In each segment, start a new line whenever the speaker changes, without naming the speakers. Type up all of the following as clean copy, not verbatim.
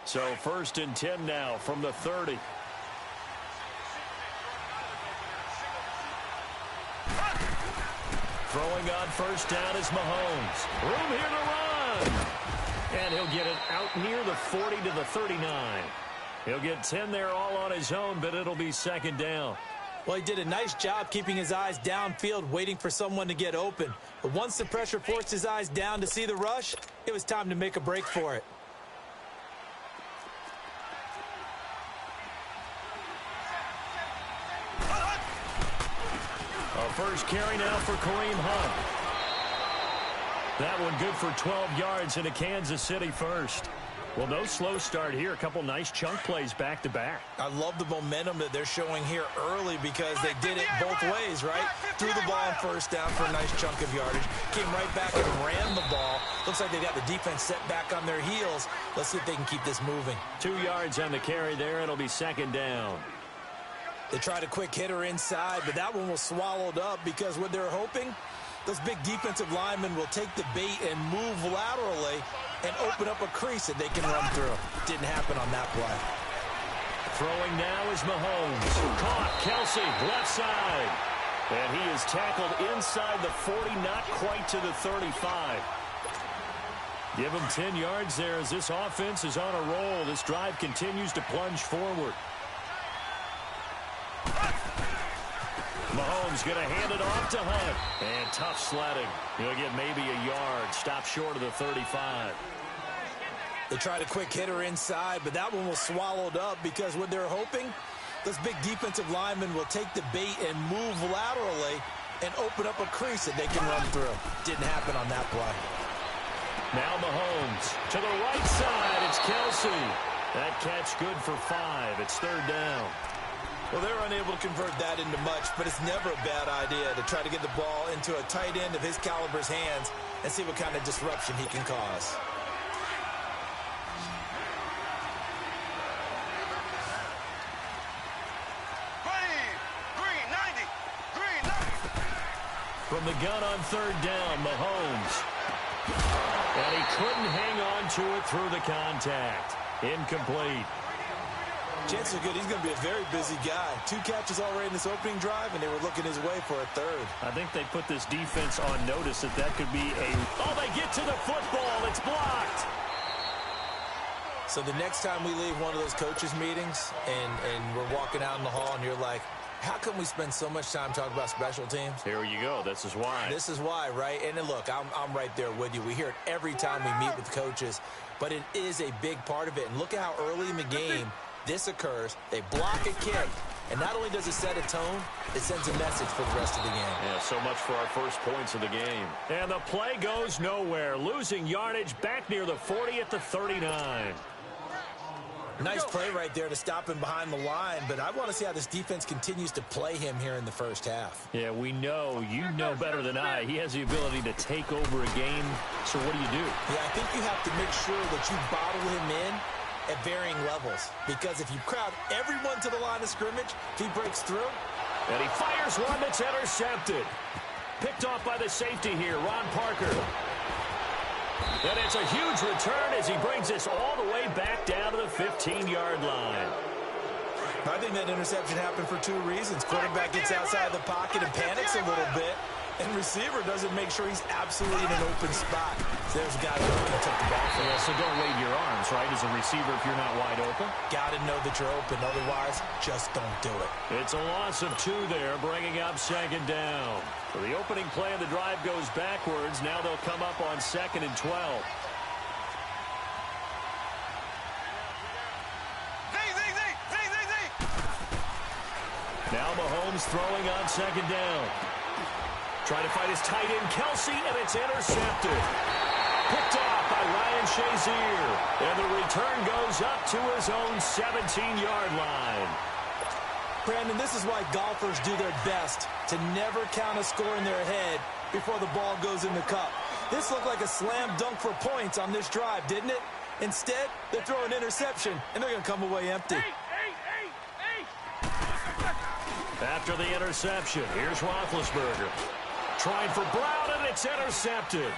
So 1st and 10 now from the 30. Throwing on 1st down is Mahomes. Room here to run. And he'll get it out near the 40 to the 39. He'll get 10 there all on his own, but it'll be 2nd down.
Well, he did a nice job keeping his eyes downfield, waiting for someone to get open. But once the pressure forced his eyes down to see the rush, it was time to make a break for it.
A first carry now for Kareem Hunt. That one good for 12 yards into Kansas City first. Well, no slow start here. A couple nice chunk plays back-to-back.
I love the momentum that they're showing here early because they did it both ways, right? Threw the ball on 1st down for a nice chunk of yardage. Came right back and ran the ball. Looks like they got the defense set back on their heels. Let's see if they can keep this moving.
2 yards on the carry there. It'll be 2nd down.
They tried a quick hitter inside, but that one was swallowed up because what they're hoping, those big defensive linemen will take the bait and move laterally and open up a crease that they can run through. Didn't happen on that play.
Throwing now is Mahomes. Caught. Kelsey, left side. And he is tackled inside the 40, not quite to the 35. Give him 10 yards there as this offense is on a roll. This drive continues to plunge forward. Mahomes going to hand it off to Hunt. And tough sledding. He'll get maybe a yard. Stop short of the 35.
They tried a quick hitter inside, but that one was swallowed up because what they're hoping, those big defensive linemen will take the bait and move laterally and open up a crease that they can run through. Didn't happen on that play.
Now Mahomes to the right side. It's Kelsey. That catch good for 5. It's 3rd down.
Well, they're unable to convert that into much, but it's never a bad idea to try to get the ball into a tight end of his caliber's hands and see what kind of disruption he can cause.
From the gun on 3rd down, Mahomes. And he couldn't hang on to it through the contact. Incomplete.
Chances are good he's going to be a very busy guy. 2 catches already in this opening drive, and they were looking his way for a 3rd.
I think they put this defense on notice that could be a... Oh, they get to the football. It's blocked.
So the next time we leave one of those coaches' meetings and we're walking out in the hall and you're like, how come we spend so much time talking about special teams?
Here you go. This is why.
This is why, right? And then look, I'm right there with you. We hear it every time we meet with coaches, but it is a big part of it. And look at how early in the game this occurs. They block a kick, and not only does it set a tone, it sends a message for the rest of the game.
Yeah, so much for our first points of the game. And the play goes nowhere. Losing yardage back near the 40 at the 39.
Nice play right there to stop him behind the line, but I want to see how this defense continues to play him here in the first half.
Yeah, we know. You know better than I. He has the ability to take over a game, so what do you do?
Yeah, I think you have to make sure that you bottle him in at varying levels, because if you crowd everyone to the line of scrimmage, if he breaks through.
And he fires one that's intercepted. Picked off by the safety here, Ron Parker. And it's a huge return as he brings this all the way back down to the 15-yard line.
I think that interception happened for 2 reasons. Quarterback gets outside the pocket and panics a little bit, and receiver doesn't make sure he's absolutely in an open spot. So there's a guy who can take the ball.
Yeah, so don't wave your arms, right, as a receiver if you're not wide open.
Got to know that you're open. Otherwise, just don't do it.
It's a loss of 2 there, bringing up 2nd down. So the opening play of the drive goes backwards. Now they'll come up on 2nd and 12. Now Mahomes throwing on 2nd down. Trying to fight his tight end, Kelsey, and it's intercepted. Picked off by Ryan Shazier. And the return goes up to his own 17-yard line.
Brandon, this is why golfers do their best to never count a score in their head before the ball goes in the cup. This looked like a slam dunk for points on this drive, didn't it? Instead, they throw an interception, and they're going to come away empty.
After the interception, here's Roethlisberger. Trying for Brown, and it's intercepted.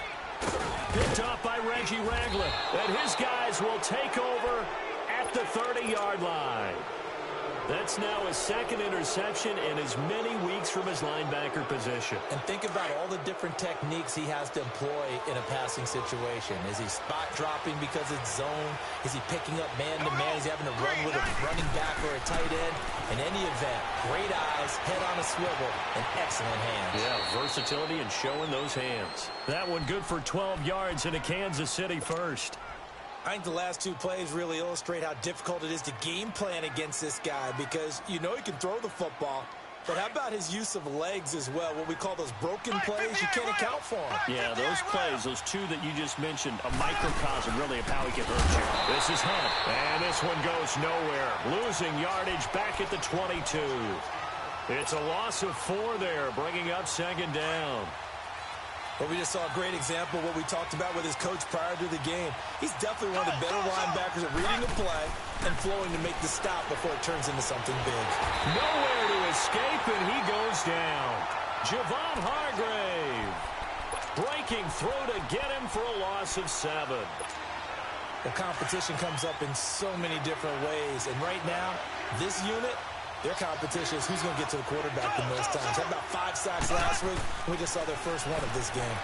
Picked up by Reggie Ragland. And his guys will take over at the 30-yard line. That's now his second interception in as many weeks from his linebacker position.
And think about all the different techniques he has to employ in a passing situation. Is he spot dropping because it's zone? Is he picking up man-to-man? Is he having to run with a running back or a tight end? In any event, great eyes, head on a swivel, and excellent hands.
Yeah, versatility and showing those hands. That one good for 12 yards in a Kansas City first.
I think the last two plays really illustrate how difficult it is to game plan against this guy because you know he can throw the football, but how about his use of legs as well? What we call those broken plays, you can't account for them.
Yeah, those plays, those two that you just mentioned, a microcosm really of how he can hurt you. This is Hunt, and this one goes nowhere. Losing yardage back at the 22. It's a loss of 4 there, bringing up second down.
But we just saw a great example of what we talked about with his coach prior to the game. He's definitely one of the better linebackers at reading a play and flowing to make the stop before it turns into something big.
Nowhere to escape, and he goes down. Javon Hargrave breaking through to get him for a loss of 7.
The competition comes up in so many different ways, and right now, this unit, their competition is who's going to get to the quarterback the most times. Had about 5 sacks last week. We just saw their first one of this game.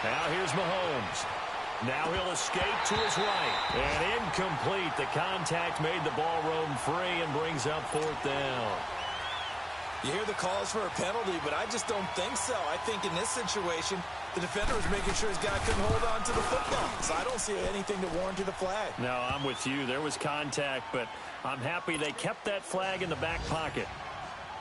Now here's Mahomes. Now he'll escape to his right. And incomplete. The contact made the ball roam free and brings up 4th down.
You hear the calls for a penalty, but I just don't think so. I think in this situation, the defender was making sure his guy couldn't hold on to the football. So I don't see anything to warrant a flag.
No, I'm with you. There was contact, but I'm happy they kept that flag in the back pocket.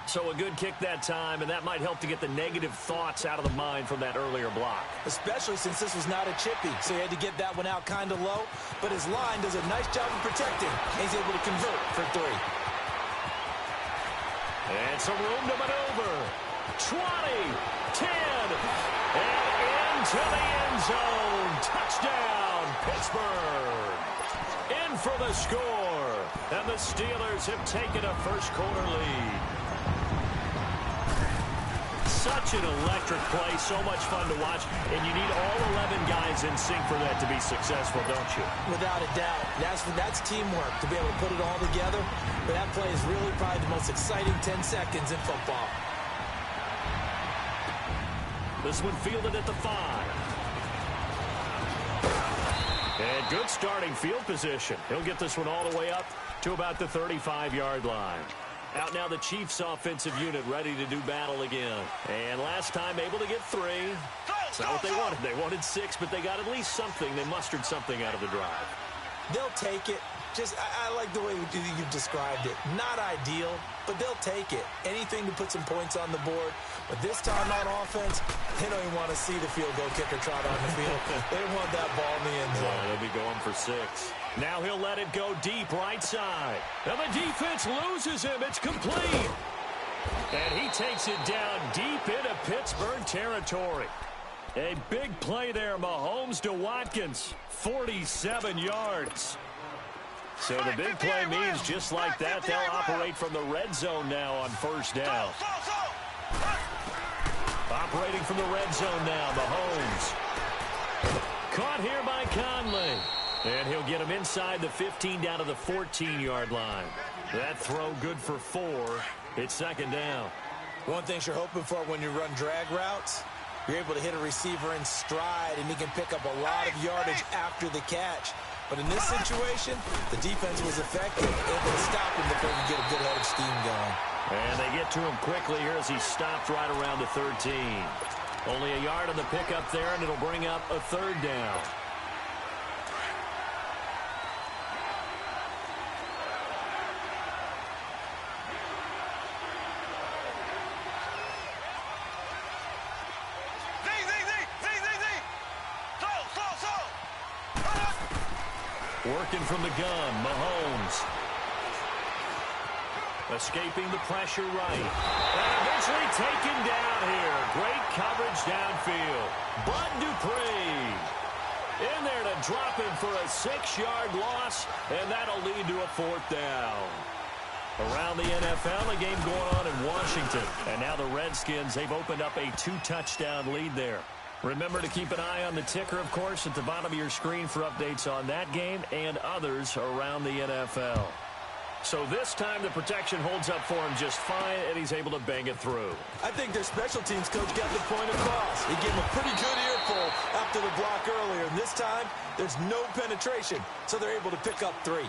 So a good kick that time, and that might help to get the negative thoughts out of the mind from that earlier block.
Especially since this was not a chippy, so he had to get that one out kind of low. But his line does a nice job of protecting. He's able to convert for 3.
And some room to maneuver. 20, 10, and into the end zone. Touchdown, Pittsburgh. In for the score. And the Steelers have taken a first-quarter lead. Such an electric play, so much fun to watch, and you need all 11 guys in sync for that to be successful, don't you?
Without a doubt. That's teamwork to be able to put it all together, but that play is really probably the most exciting 10 seconds in football.
This one fielded at the 5. And good starting field position. He'll get this one all the way up to about the 35-yard line. Out now the Chiefs offensive unit ready to do battle again. And last time able to get 3. That's not what they wanted. They wanted 6, but they got at least something. They mustered something out of the drive.
They'll take it. I like the way you've described it. Not ideal, but they'll take it. Anything to put some points on the board. But this time on offense, they don't even want to see the field goal kicker trot on the field. They want that ball in the end zone.
Yeah, they'll be going for 6. Now he'll let it go deep right side. And the defense loses him. It's complete. And he takes it down deep into Pittsburgh territory. A big play there, Mahomes to Watkins. 47 yards. So the big play means just like that, they'll operate from the red zone now on first down. Operating from the red zone now, Mahomes. Caught here by Conley. And he'll get him inside the 15 down to the 14-yard line. That throw good for 4. It's second down.
One thing you're hoping for when you run drag routes, you're able to hit a receiver in stride, and he can pick up a lot of yardage after the catch. But in this situation, the defense was effective, able to stop him before he could get a good head of steam going.
And they get to him quickly here as he stopped right around the 13. Only a yard on the pickup there, and it'll bring up a 3rd down. Working from the gun, Mahomes. Escaping the pressure right. And eventually taken down here. Great coverage downfield. Bud Dupree in there to drop him for a 6-yard loss, and that'll lead to a 4th down. Around the NFL, a game going on in Washington. And now the Redskins, they've opened up a 2-touchdown lead there. Remember to keep an eye on the ticker, of course, at the bottom of your screen for updates on that game and others around the NFL. So this time the protection holds up for him just fine, and he's able to bang it through.
I think their special teams coach got the point across. He gave him a pretty good earful after the block earlier. And this time, there's no penetration, so they're able to pick up 3.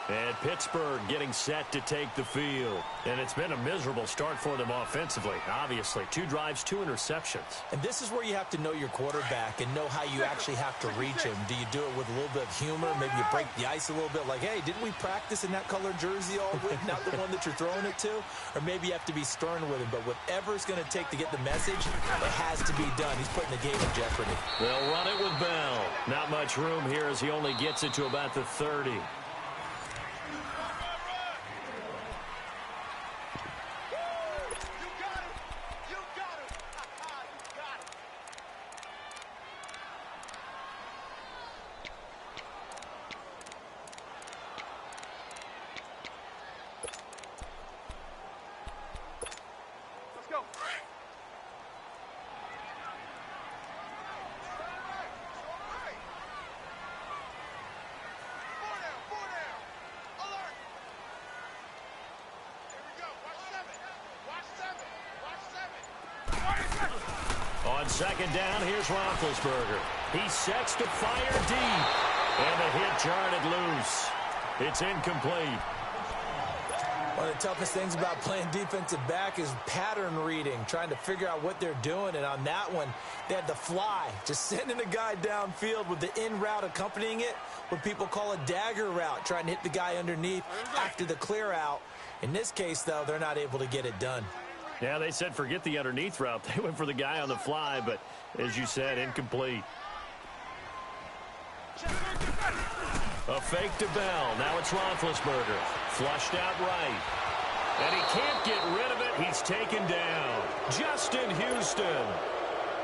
And Pittsburgh getting set to take the field. And it's been a miserable start for them offensively, obviously. 2 drives, 2 interceptions.
And this is where you have to know your quarterback and know how you actually have to reach him. Do you do it with a little bit of humor? Maybe you break the ice a little bit like, hey, didn't we practice in that color jersey all week? Not the one that you're throwing it to? Or maybe you have to be stern with him. But whatever it's going to take to get the message, it has to be done. He's putting the game in jeopardy.
They'll run it with Bell. Not much room here as he only gets it to about the 30. On second down, here's Roethlisberger. He sets to fire deep. And the hit jarred it loose. It's incomplete.
One of the toughest things about playing defensive back is pattern reading, trying to figure out what they're doing. And on that one, they had the fly, just sending the guy downfield with the in route accompanying it, what people call a dagger route, trying to hit the guy underneath after the clear out. In this case, though, they're not able to get it done.
Yeah, they said forget the underneath route. They went for the guy on the fly, but as you said, incomplete. A fake to Bell. Now it's Roethlisberger. Flushed out right. And he can't get rid of it. He's taken down. Justin Houston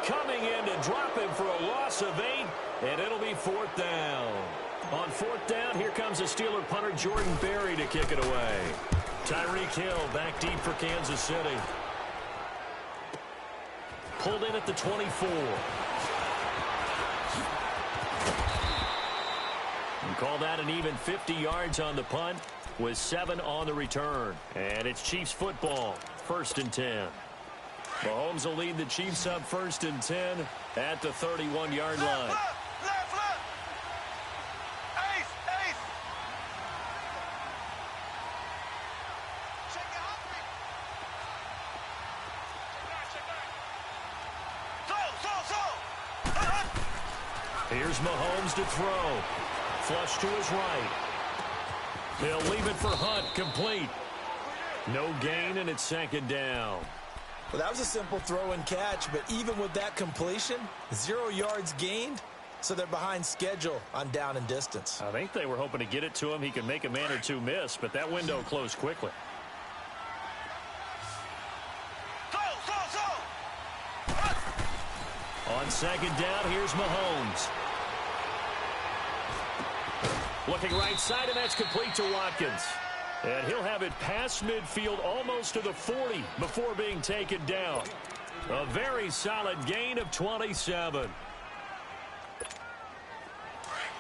coming in to drop him for a loss of 8, and it'll be 4th down. On 4th down, here comes the Steeler punter Jordan Berry to kick it away. Tyreek Hill back deep for Kansas City. Pulled in at the 24. And call that an even 50 yards on the punt with 7 on the return. And it's Chiefs football, 1st and 10. Mahomes will lead the Chiefs up 1st and 10 at the 31-yard line. Here's Mahomes to throw. Flush to his right. He'll leave it for Hunt, complete. No gain, and it's 2nd down.
Well, that was a simple throw and catch, but even with that completion, 0 yards gained, so they're behind schedule on down and distance.
I think they were hoping to get it to him. He could make a man or two miss, but that window closed quickly. On 2nd down, here's Mahomes. Looking right side, and that's complete to Watkins. And he'll have it past midfield almost to the 40 before being taken down. A very solid gain of 27.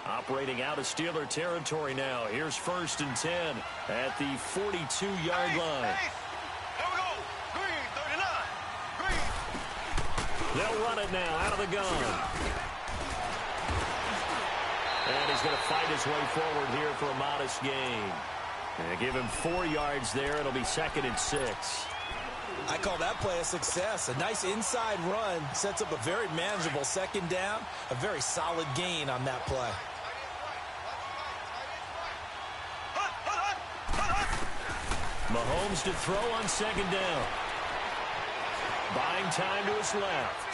Operating out of Steeler territory now. Here's 1st and 10 at the 42-yard line. They'll run it now out of the gun. And he's going to fight his way forward here for a modest gain. And give him 4 yards there. It'll be 2nd and 6.
I call that play a success. A nice inside run sets up a very manageable 2nd down. A very solid gain on that play.
Mahomes to throw on 2nd down. Buying time to his left.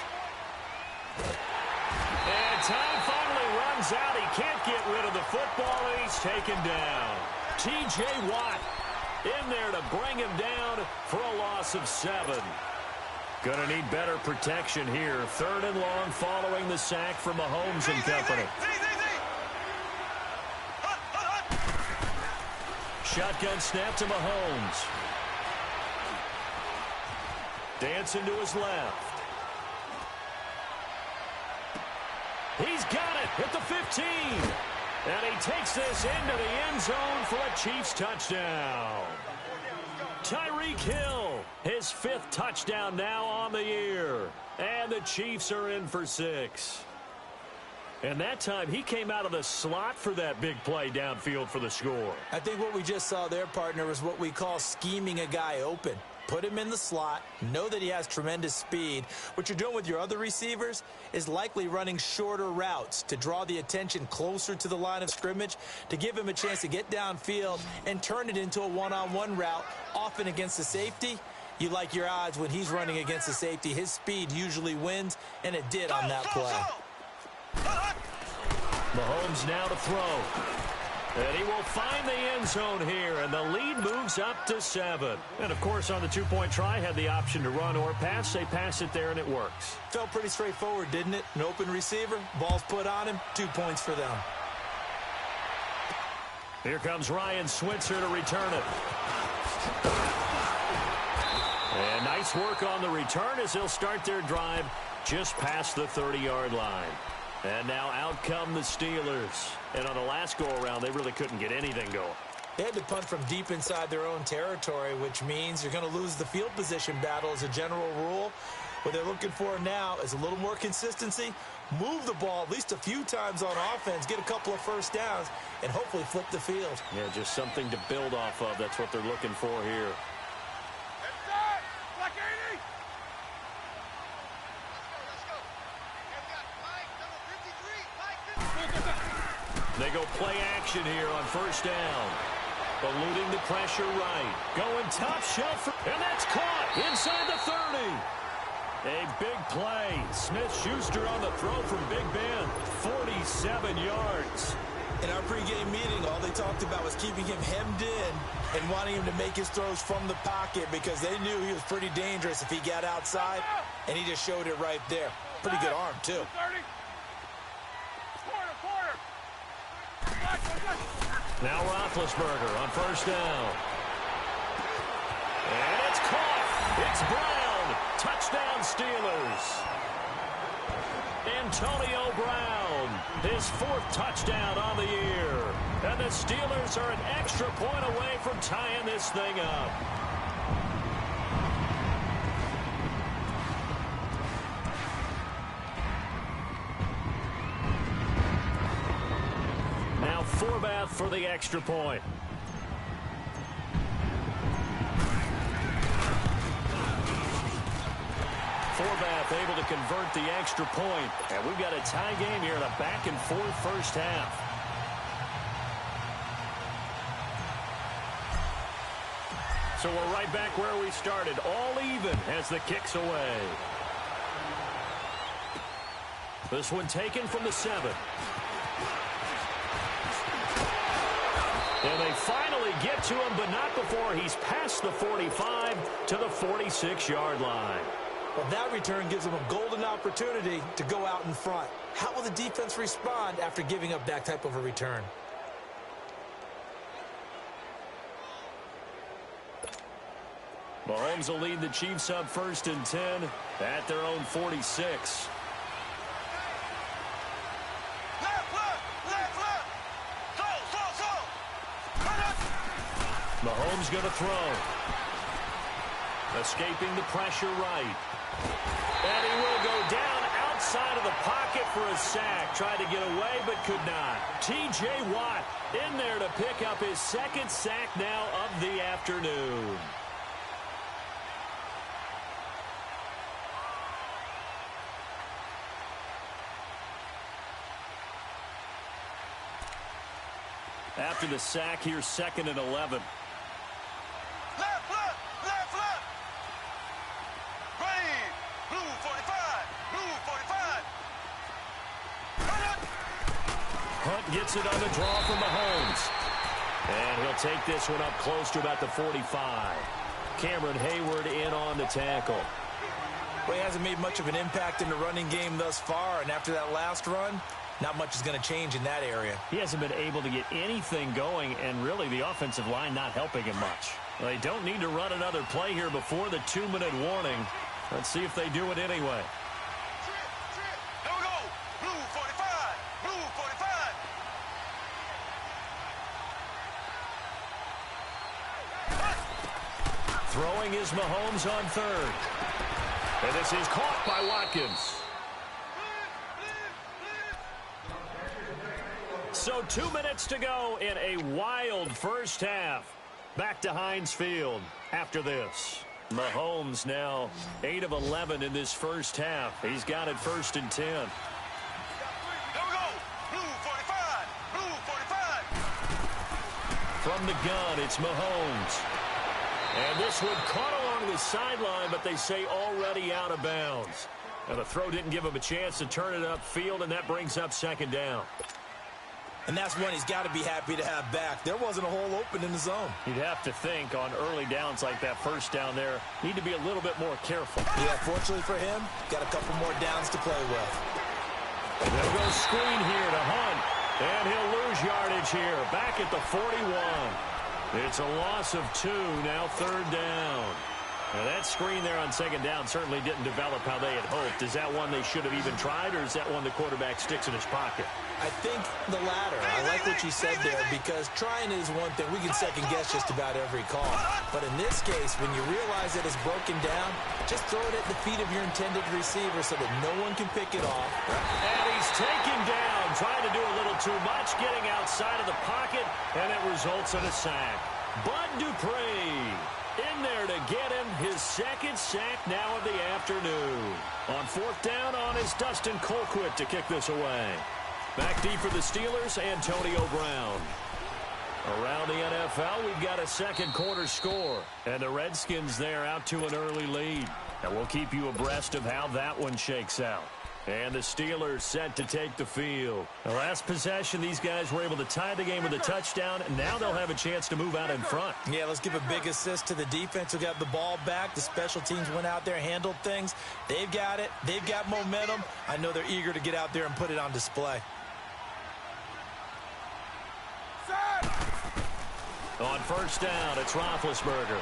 And time finally runs out. He can't get rid of the football, and he's taken down. T.J. Watt in there to bring him down for a loss of 7. Going to need better protection here. 3rd and long following the sack from Mahomes and company. Shotgun snap to Mahomes. Dancing to his left. He's got it at the 15. And he takes this into the end zone for a Chiefs touchdown. Tyreek Hill, his 5th touchdown now on the year. And the Chiefs are in for 6. And that time, he came out of the slot for that big play downfield for the score.
I think what we just saw there, partner, is what we call scheming a guy open. Put him in the slot, know that he has tremendous speed. What you're doing with your other receivers is likely running shorter routes to draw the attention closer to the line of scrimmage, to give him a chance to get downfield and turn it into a one-on-one route, often against the safety. You like your odds when he's running against the safety. His speed usually wins, and it did on that play.
Mahomes now to throw. And he will find the end zone here, and the lead moves up to 7. And, of course, on the two-point try, had the option to run or pass. They pass it there, and it works.
Felt pretty straightforward, didn't it? An open receiver, ball's put on him, 2 points for them.
Here comes Ryan Switzer to return it. And nice work on the return as they'll start their drive just past the 30-yard line. And now out come the Steelers. And on the last go-around, they really couldn't get anything going.
They had to punt from deep inside their own territory, which means you're going to lose the field position battle as a general rule. What they're looking for now is a little more consistency, move the ball at least a few times on offense, get a couple of first downs, and hopefully flip the field.
Yeah, just something to build off of. That's what they're looking for here. They go play action here on first down. Eluding the pressure right. Going top shelf. And that's caught inside the 30. A big play. Smith-Schuster on the throw from Big Ben. 47 yards.
In our pregame meeting, all they talked about was keeping him hemmed in and wanting him to make his throws from the pocket because they knew he was pretty dangerous if he got outside, and he just showed it right there. Pretty good arm, too.
Now Roethlisberger on first down. And it's caught. It's Brown. Touchdown Steelers. Antonio Brown, his 4th touchdown on the year. And the Steelers are an extra point away from tying this thing up. Forbath for the extra point. Forbath able to convert the extra point. And we've got a tie game here in a back-and-forth first half. So we're right back where we started. All even as the kick's away. This one taken from the 7. And they finally get to him, but not before he's past the 45 to the 46-yard line.
Well, that return gives them a golden opportunity to go out in front. How will the defense respond after giving up that type of a return?
Mahomes will lead the Chiefs up 1st and 10 at their own 46. Mahomes going to throw. Escaping the pressure right. And he will go down outside of the pocket for a sack. Tried to get away but could not. T.J. Watt in there to pick up his 2nd sack now of the afternoon. After the sack, here's 2nd and 11. Hunt gets it on the draw from Mahomes. And he'll take this one up close to about the 45. Cameron Hayward in on the tackle.
Well, he hasn't made much of an impact in the running game thus far, and after that last run, not much is going to change in that area.
He hasn't been able to get anything going, and really the offensive line not helping him much. They don't need to run another play here before the 2-minute warning. Let's see if they do it anyway.
Here we go. Blue 45.
Throwing is Mahomes on third. And this is caught by Watkins. So 2 minutes to go in a wild first half. Back to Heinz Field after this. Mahomes now 8 of 11 in this first half. He's got it 1st and 10.
Here we go. Blue 45. Blue 45.
From the gun, it's Mahomes. And this one caught along the sideline, but they say already out of bounds. And the throw didn't give him a chance to turn it upfield, and that brings up 2nd down.
And that's one he's got to be happy to have back. There wasn't a hole open in the zone.
You'd have to think on early downs like that first down there, need to be a little bit more careful.
Yeah, fortunately for him, got a couple more downs to play with.
They'll go screen here to Hunt, and he'll lose yardage here, back at the 41. It's a loss of 2, now 3rd down. Now that screen there on 2nd down certainly didn't develop how they had hoped. Is that one they should have even tried, or is that one the quarterback sticks in his pocket?
I think the latter. I like what you said there, because trying is one thing. We can second guess just about every call. But in this case, when you realize that it's broken down, just throw it at the feet of your intended receiver so that no one can pick it off.
And he's taken down, trying to do a little too much, getting outside of the pocket, and it results in a sack. Bud Dupree in there to get him his 2nd sack now of the afternoon. On 4th down on is Dustin Colquitt to kick this away. Back deep for the Steelers, Antonio Brown. Around the NFL, we've got a 2nd quarter score. And the Redskins there out to an early lead. And we'll keep you abreast of how that one shakes out. And the Steelers set to take the field. The last possession, these guys were able to tie the game with a touchdown, and now they'll have a chance to move out in front.
Yeah, let's give a big assist to the defense who got the ball back. The special teams went out there, handled things. They've got it. They've got momentum. I know they're eager to get out there and put it on display.
On 1st down, it's Roethlisberger.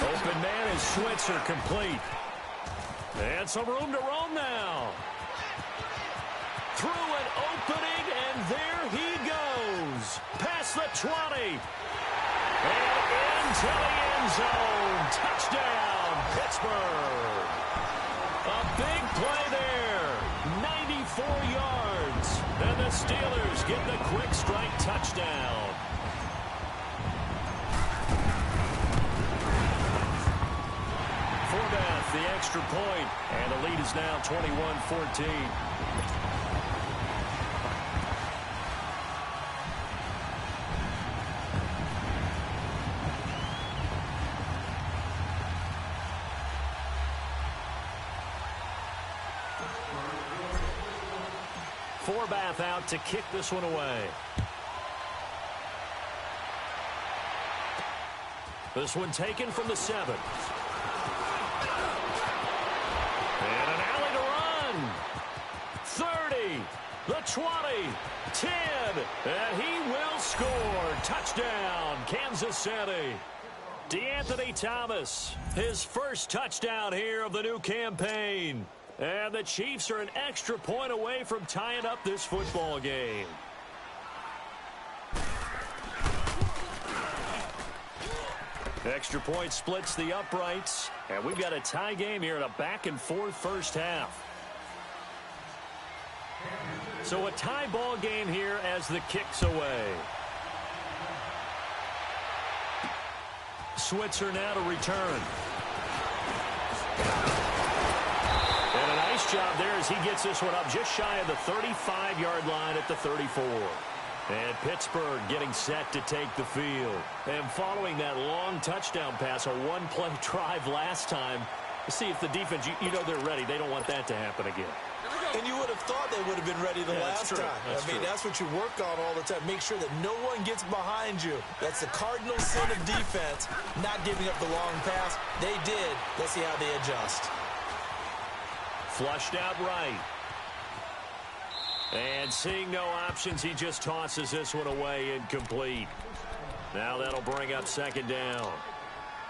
Open man is Switzer, complete. And some room to roam now. Through an opening, and there he goes. Past the 20. And into the end zone. Touchdown, Pittsburgh. A big play there. 94 yards. And the Steelers get the quick strike touchdown. Forbath, the extra point, and the lead is now 21-14. Forbath out to kick this one away. This one taken from the 7. And an alley to run. 30, the 20, 10, and he will score. Touchdown, Kansas City. DeAnthony Thomas, his first touchdown here of the new campaign. And the Chiefs are an extra point away from tying up this football game. Extra point splits the uprights, and we've got a tie game here in a back-and-forth first half. So a tie ball game here as the kick's away. Switzer now to return. And a nice job there as he gets this one up just shy of the 35-yard line at the 34. And Pittsburgh getting set to take the field. And following that long touchdown pass, a one-play drive last time, see if the defense, you know they're ready. They don't want that to happen again.
And you would have thought they would have been ready the last time. That's what you work on all the time. Make sure that no one gets behind you. That's the cardinal sin of defense, not giving up the long pass. They did. Let's see how they adjust.
Flushed out right. And seeing no options, he just tosses this one away incomplete. Now that'll bring up 2nd down.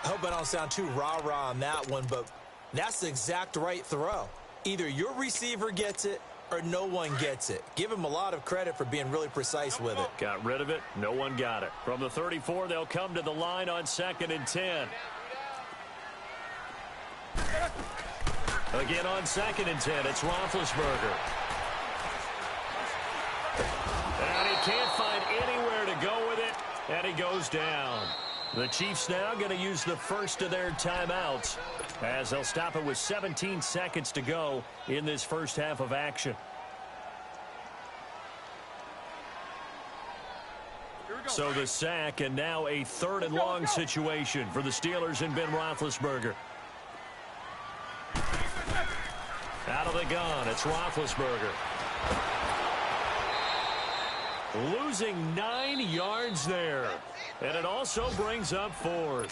I hope I don't sound too rah-rah on that one, but that's the exact right throw. Either your receiver gets it or no one gets it. Give him a lot of credit for being really precise with it.
Got rid of it. No one got it. From the 34, they'll come to the line on 2nd and 10. Again on 2nd and 10, it's Roethlisberger. And he can't find anywhere to go with it, and he goes down. The Chiefs now going to use the first of their timeouts as they'll stop it with 17 seconds to go in this first half of action. So the sack, and now a 3rd and long situation for the Steelers and Ben Roethlisberger. Out of the gun, it's Roethlisberger. Losing 9 yards there. And it also brings up 4th.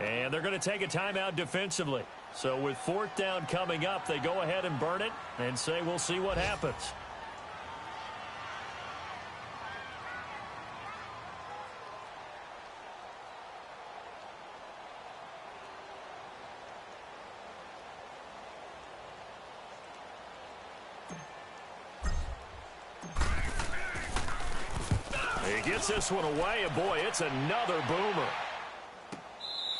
And they're going to take a timeout defensively. So with 4th down coming up, they go ahead and burn it and say we'll see what happens. He gets this one away, and boy, it's another boomer.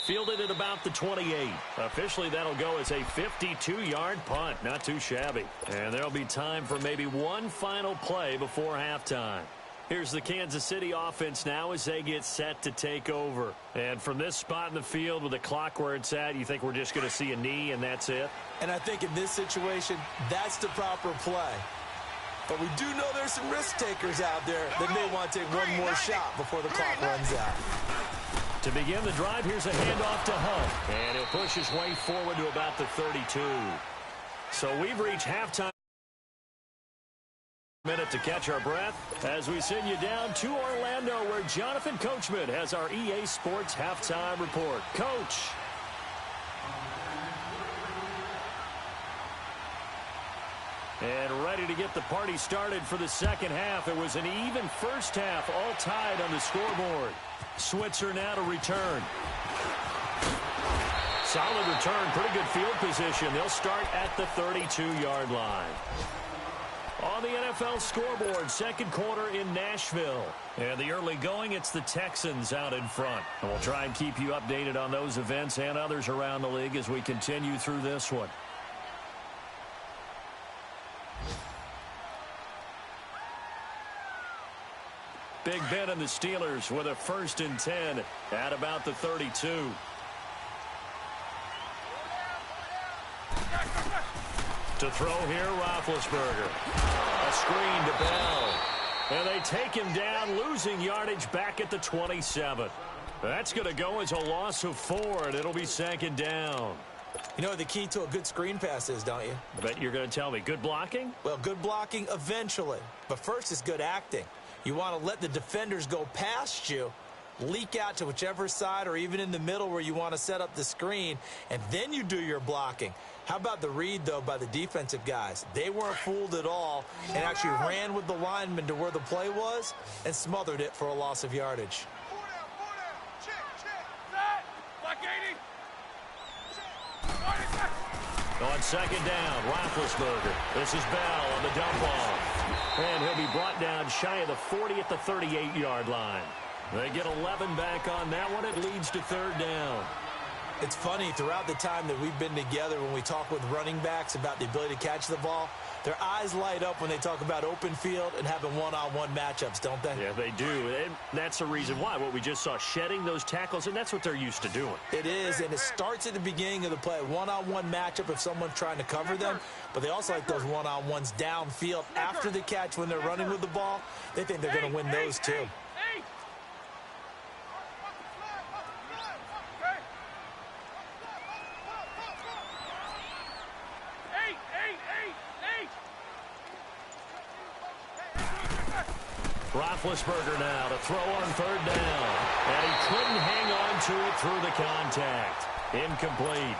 Fielded at about the 28. Officially, that'll go as a 52-yard punt. Not too shabby. And there'll be time for maybe one final play before halftime. Here's the Kansas City offense now as they get set to take over. And from this spot in the field with the clock where it's at, you think we're just going to see a knee and that's it?
And I think in this situation, that's the proper play. But we do know there's some risk takers out there that may want to take one more shot before the clock runs out.
To begin the drive, here's a handoff to Hunt. And he'll push his way forward to about the 32. So we've reached halftime. Minute to catch our breath as we send you down to Orlando, where Jonathan Coachman has our EA Sports halftime report. Coach. And ready to get the party started for the second half. It was an even first half, all tied on the scoreboard. Switzer now to return. Solid return, pretty good field position. They'll start at the 32-yard line. On the NFL scoreboard, second quarter in Nashville. And the early going, it's the Texans out in front. And we'll try and keep you updated on those events and others around the league as we continue through this one. Big Ben and the Steelers with a 1st and 10 at about the 32. To throw here, Roethlisberger. A screen to Bell. And they take him down, losing yardage back at the 27. That's going to go as a loss of 4, and it'll be 2nd down.
You know what the key to a good screen pass is, don't you?
Bet you're going to tell me. Good blocking?
Well, good blocking eventually. But first is good acting. You want to let the defenders go past you, leak out to whichever side or even in the middle where you want to set up the screen, and then you do your blocking. How about the read, though, by the defensive guys? They weren't fooled at all and actually ran with the lineman to where the play was and smothered it for a loss of yardage.
On 2nd down, Roethlisberger. This is Bell on the dump off. And he'll be brought down shy of the 40 at the 38-yard line. They get 11 back on that one. It leads to 3rd down.
It's funny, throughout the time that we've been together, when we talk with running backs about the ability to catch the ball, their eyes light up when they talk about open field and having one-on-one matchups, don't they?
Yeah, they do. And that's the reason why. What we just saw, shedding those tackles, and that's what they're used to doing.
It is, and it starts at the beginning of the play. One-on-one matchup if someone's trying to cover them, but they also like those one-on-ones downfield after the catch when they're running with the ball. They think they're going to win those too.
Roethlisberger now to throw on 3rd down. And he couldn't hang on to it through the contact. Incomplete.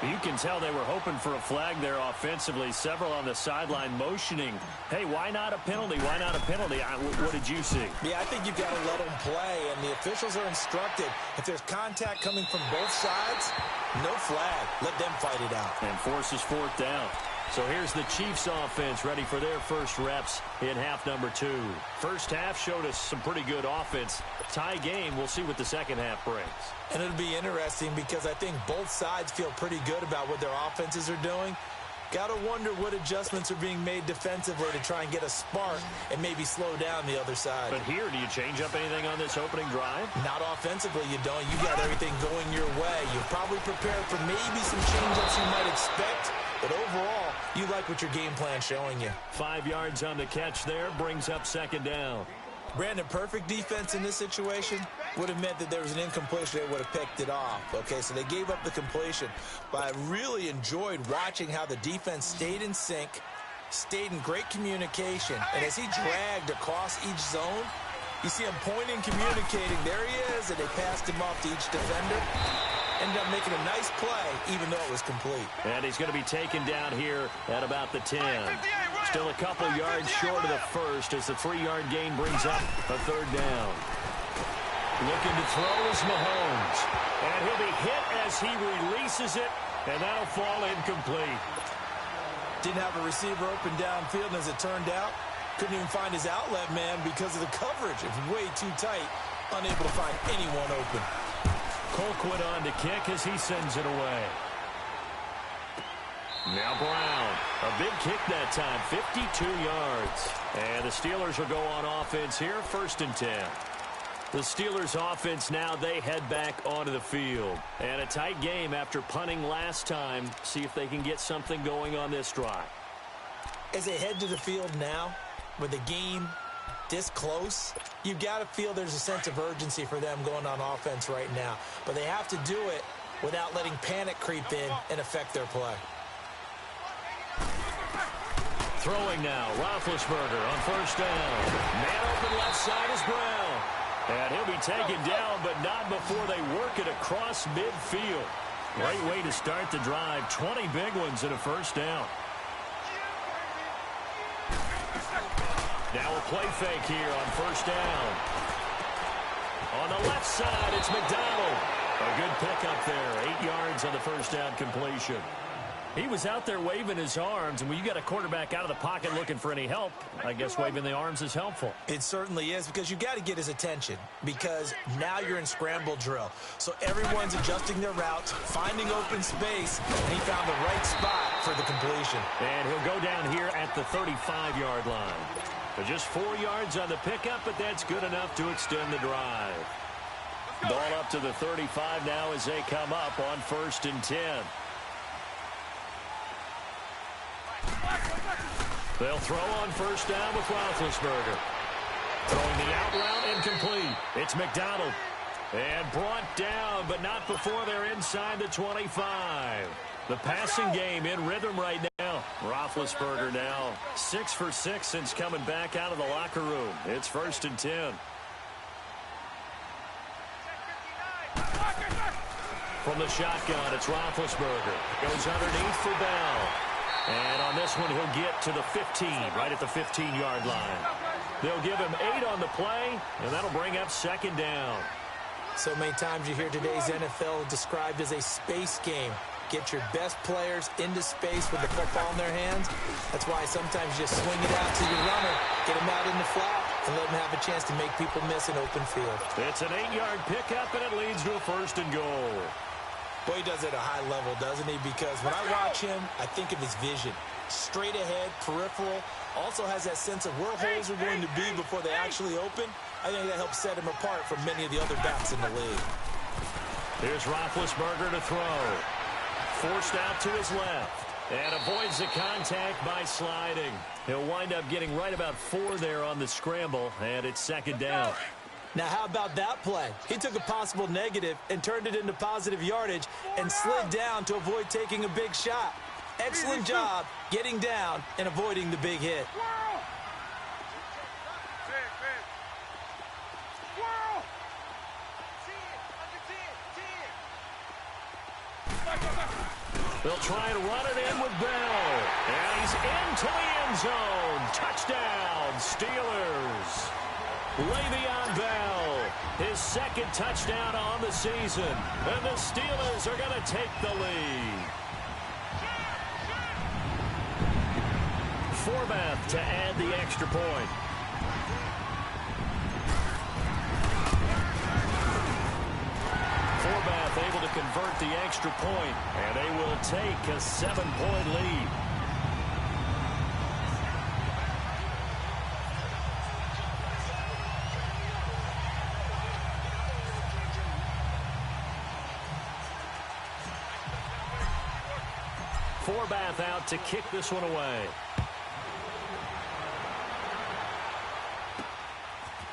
You can tell they were hoping for a flag there offensively. Several on the sideline motioning, hey, why not a penalty? Why not a penalty? What did you see?
Yeah, I think you've got to let them play, and the officials are instructed. If there's contact coming from both sides, no flag. Let them fight it out.
And forces 4th down. So here's the Chiefs offense ready for their first reps in half number 2. First half showed us some pretty good offense. Tie game. We'll see what the second half brings.
And it'll be interesting because I think both sides feel pretty good about what their offenses are doing. Got to wonder what adjustments are being made defensively to try and get a spark and maybe slow down the other side.
But here, do you change up anything on this opening drive?
Not offensively, you don't. You got everything going your way. You're probably prepared for maybe some change-ups you might expect, but overall, you like what your game plan's showing you.
5 yards on the catch there, brings up second down.
Brandon, perfect defense in this situation would have meant that there was an incompletion. They would have picked it off. Okay, so they gave up the completion. But I really enjoyed watching how the defense stayed in sync, stayed in great communication. And as he dragged across each zone, you see him pointing, communicating. There he is, and they passed him off to each defender. Ended up making a nice play, even though it was complete.
And he's going to be taken down here at about the 10. Still a couple yards short of the first as the 3-yard gain brings up a third down. Looking to throw is Mahomes. And he'll be hit as he releases it, and that'll fall incomplete.
Didn't have a receiver open downfield, and as it turned out, couldn't even find his outlet man because of the coverage. It was way too tight, unable to find anyone open.
Colquitt on to kick as he sends it away. Now Brown. A big kick that time, 52 yards. And the Steelers will go on offense here, 1st and 10. The Steelers offense now, they head back onto the field. And a tight game after punting last time. See if they can get something going on this drive.
As they head to the field now, with the game this close, you've got to feel there's a sense of urgency for them going on offense right now. But they have to do it without letting panic creep in and affect their play.
Throwing now, Roethlisberger on 1st down. Man open left side is Brown. And he'll be taken down, but not before they work it across midfield. Great way to start the drive. 20 big ones and a 1st down. Now a play fake here on 1st down. On the left side, it's McDonald. A good pickup there. 8 yards on the 1st down completion. He was out there waving his arms, and when you got a quarterback out of the pocket looking for any help, I guess waving the arms is helpful.
It certainly is, because you got to get his attention, because now you're in scramble drill. So everyone's adjusting their routes, finding open space, and he found the right spot for the completion.
And he'll go down here at the 35-yard line. So just 4 yards on the pickup, but that's good enough to extend the drive. Ball up to the 35 now as they come up on 1st and 10. They'll throw on 1st down with Roethlisberger. Throwing the out route incomplete. It's McDonald. And brought down, but not before they're inside the 25. The passing game in rhythm right now. Roethlisberger now 6 for 6 since coming back out of the locker room. It's 1st and 10. From the shotgun, it's Roethlisberger. Goes underneath for Bell. And on this one, he'll get to the 15, right at the 15-yard line. They'll give him 8 on the play, and that'll bring up 2nd down.
So many times you hear today's NFL described as a space game. Get your best players into space with the football in their hands. That's why sometimes you just swing it out to your runner, get him out in the flat, and let him have a chance to make people miss an open field.
It's an 8-yard pickup, and it leads to a 1st and goal.
Boy, he does it at a high level, doesn't he? Because when I watch him, I think of his vision. Straight ahead, peripheral. Also has that sense of where holes are going to be before they actually open. I think that helps set him apart from many of the other backs in the league.
Here's Roethlisberger to throw. Forced out to his left. And avoids the contact by sliding. He'll wind up getting right about 4 there on the scramble, and it's 2nd down.
Now, how about that play? He took a possible negative and turned it into positive yardage and slid down to avoid taking a big shot. Excellent job getting down and avoiding the big hit.
They'll try and run it in with Bell. And he's into the end zone. Touchdown, Steelers. Le'Veon Bell, his 2nd touchdown on the season. And the Steelers are going to take the lead. Forbath to add the extra point. Forbath able to convert the extra point, and they will take a 7-point lead. Forbath out to kick this one away.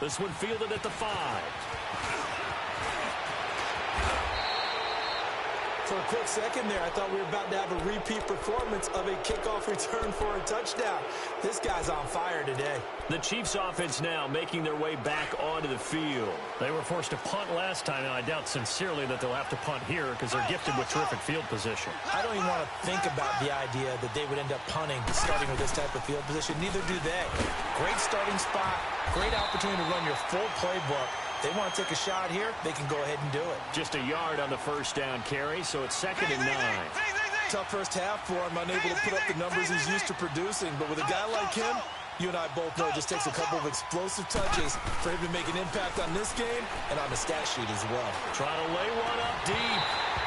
This one fielded at the 5.
For a quick second there, I thought we were about to have a repeat performance of a kickoff return for a touchdown. This guy's on fire today.
The Chiefs offense now making their way back onto the field. They were forced to punt last time, and I doubt sincerely that they'll have to punt here because they're gifted with terrific field position.
I don't even want to think about the idea that they would end up punting starting with this type of field position. Neither do they. Great starting spot, great opportunity to run your full playbook. They want to take a shot here, they can go ahead and do it.
Just a yard on the first down carry, so it's 2nd and 9.
Tough first half for him, unable to put up the numbers he's used to producing. But with a guy like him, you and I both know it just takes a couple of explosive touches for him to make an impact on this game and on the stat sheet as well.
Trying to lay one up deep.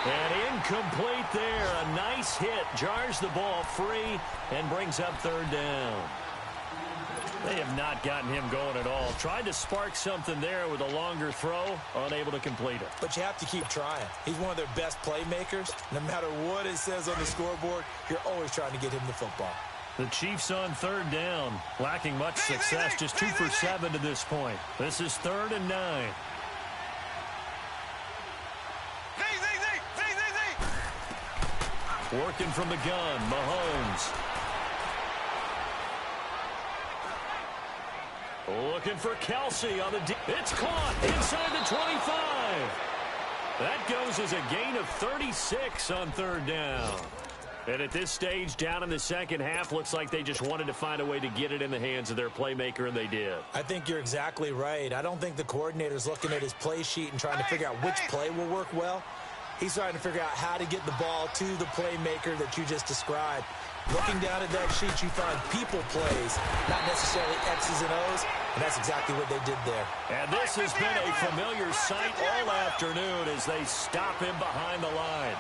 And incomplete there. A nice hit. Jars the ball free and brings up 3rd down. They have not gotten him going at all. Tried to spark something there with a longer throw, unable to complete it.
But you have to keep trying. He's one of their best playmakers. No matter what it says on the scoreboard, you're always trying to get him the football.
The Chiefs on 3rd down, lacking much success, just 2 for 7 to this point. This is 3rd and 9. Working from the gun, Mahomes. Looking for Kelsey on the deep. It's caught inside the 25. That goes as a gain of 36 on 3rd down. And at this stage, down in the second half, looks like they just wanted to find a way to get it in the hands of their playmaker, and they did.
I think you're exactly right. I don't think the coordinator's looking at his play sheet and trying to figure out which play will work well. He's trying to figure out how to get the ball to the playmaker that you just described. Looking down at that sheet, you find people plays, not necessarily X's and O's, and that's exactly what they did there.
And this has been a familiar sight all afternoon as they stop him behind the line.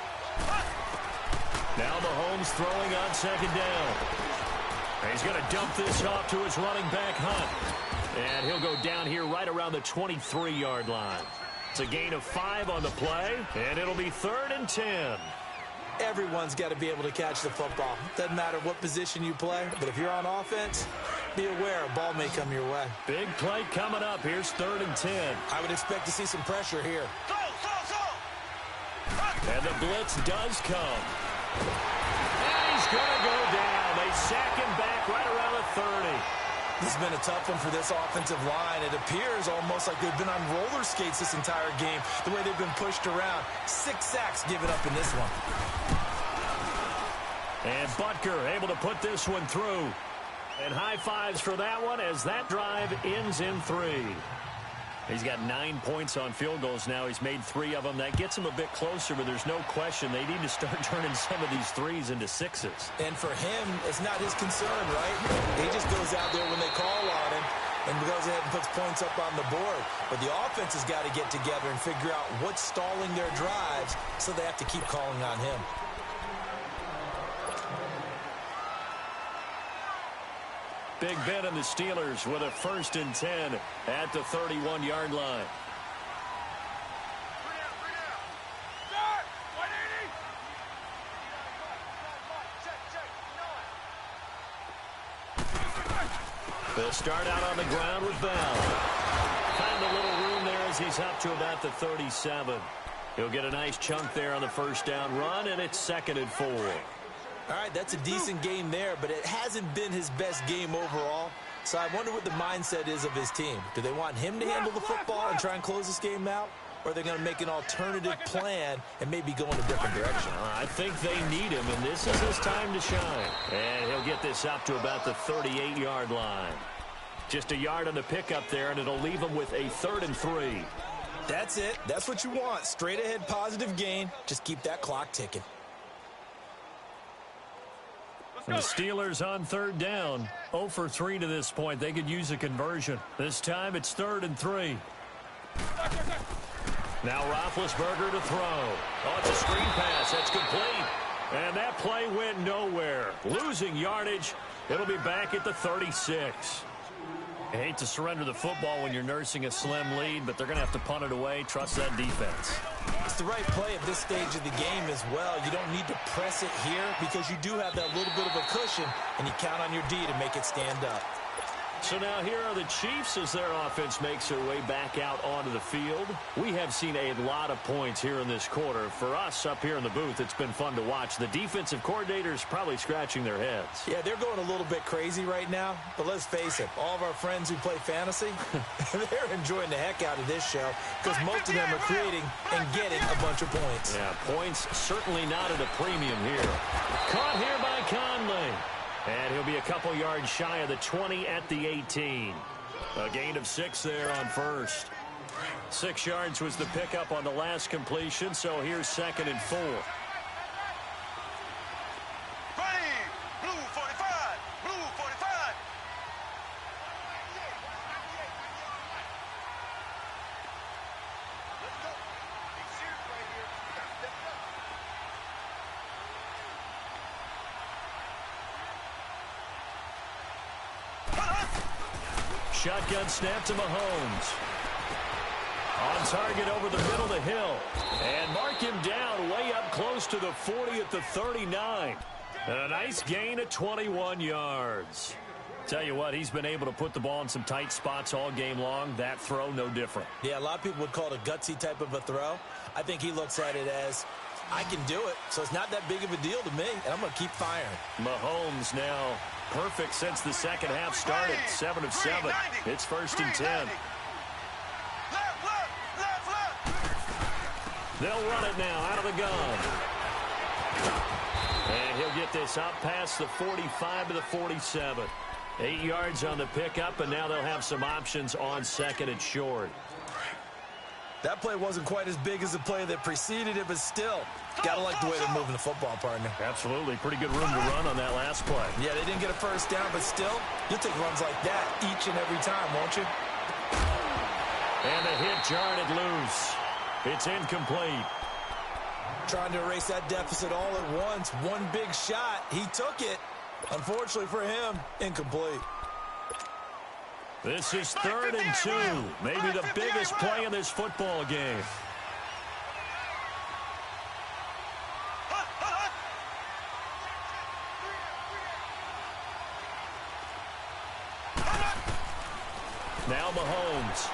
Now Mahomes throwing on 2nd down. And he's going to dump this off to his running back, Hunt. And he'll go down here right around the 23-yard line. It's a gain of 5 on the play, and it'll be 3rd and 10.
Everyone's got to be able to catch the football. Doesn't matter what position you play, but if you're on offense, be aware a ball may come your way.
Big play coming up. Here's 3rd and 10.
I would expect to see some pressure here.
And the blitz does come. And he's going to go down. They sack him back right around the 30.
This has been a tough one for this offensive line. It appears almost like they've been on roller skates this entire game, the way they've been pushed around. 6 sacks given up in this one.
And Butker able to put this one through. And high fives for that one as that drive ends in 3. He's got 9 points on field goals now. He's made 3 of them. That gets him a bit closer, but there's no question they need to start turning some of these 3s into 6s.
And for him, it's not his concern, right? He just goes out there when they call on him and goes ahead and puts points up on the board. But the offense has got to get together and figure out what's stalling their drives, so they have to keep calling on him.
Big Ben and the Steelers with a 1st and 10 at the 31-yard line. They'll start out on the ground with Bell. Find a little room there as he's up to about the 37. He'll get a nice chunk there on the 1st down run, and it's 2nd and 4.
All right, that's a decent game there, but it hasn't been his best game overall. So I wonder what the mindset is of his team. Do they want him to handle the football and try and close this game out? Or are they going to make an alternative plan and maybe go in a different direction?
I think they need him, and this is his time to shine. And he'll get this up to about the 38-yard line. Just a yard on the pickup there, and it'll leave him with a 3rd and 3.
That's it. That's what you want. Straight ahead positive gain. Just keep that clock ticking.
And the Steelers on third down. 0 for 3 to this point. They could use a conversion. This time it's 3rd and 3. Now Roethlisberger to throw. Oh, it's a screen pass. That's complete. And that play went nowhere. Losing yardage. It'll be back at the 36. I hate to surrender the football when you're nursing a slim lead, but they're going to have to punt it away. Trust that defense.
It's the right play at this stage of the game as well. You don't need to press it here because you do have that little bit of a cushion, and you count on your D to make it stand up.
So now here are the Chiefs as their offense makes their way back out onto the field. We have seen a lot of points here in this quarter. For us up here in the booth, it's been fun to watch. The defensive coordinators probably scratching their heads.
Yeah, they're going a little bit crazy right now, but let's face it, all of our friends who play fantasy, they're enjoying the heck out of this show because most of them are creating and getting a bunch of points.
Yeah, points certainly not at a premium here. Caught here by Conley. And he'll be a couple yards shy of the 20 at the 18. A gain of 6 there on first. 6 yards was the pickup on the last completion, so here's 2nd and 4.
Ready, blue 45, blue 45. Let's go. Be serious right here. You gotta step it up.
Shotgun snap to Mahomes. On target over the middle to Hill. And mark him down way up close to the 40 at the 39. A nice gain of 21 yards. Tell you what, he's been able to put the ball in some tight spots all game long. That throw, no different.
Yeah, a lot of people would call it a gutsy type of a throw. I think he looks at it as, I can do it, so it's not that big of a deal to me, and I'm going to keep firing.
Mahomes now perfect since the second half started. 7 of 7. It's 1st and 10.
Left.
They'll run it now out of the gun. And he'll get this up past the 45 to the 47. 8 yards on the pickup, and now they'll have some options on 2nd and short.
That play wasn't quite as big as the play that preceded it, but still, gotta like the way they're moving the football, partner.
Absolutely. Pretty good room to run on that last play.
Yeah, they didn't get a first down, but still, you'll take runs like that each and every time, won't you?
And the hit jarred it loose. It's incomplete.
Trying to erase that deficit all at once. One big shot. He took it. Unfortunately for him, incomplete.
This is 3rd and 2. Maybe the biggest play in this football game. Now Mahomes.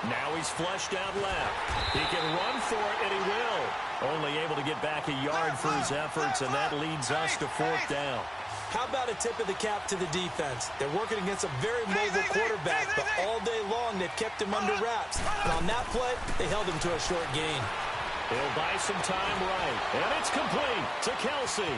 Now he's flushed out left. He can run for it, and he will. Only able to get back a yard for his efforts, and that leads us to 4th down.
How about a tip of the cap to the defense? They're working against a very mobile quarterback, but all day long they've kept him under wraps. And on that play, they held him to a short gain.
He'll buy some time right. And it's complete to Kelsey.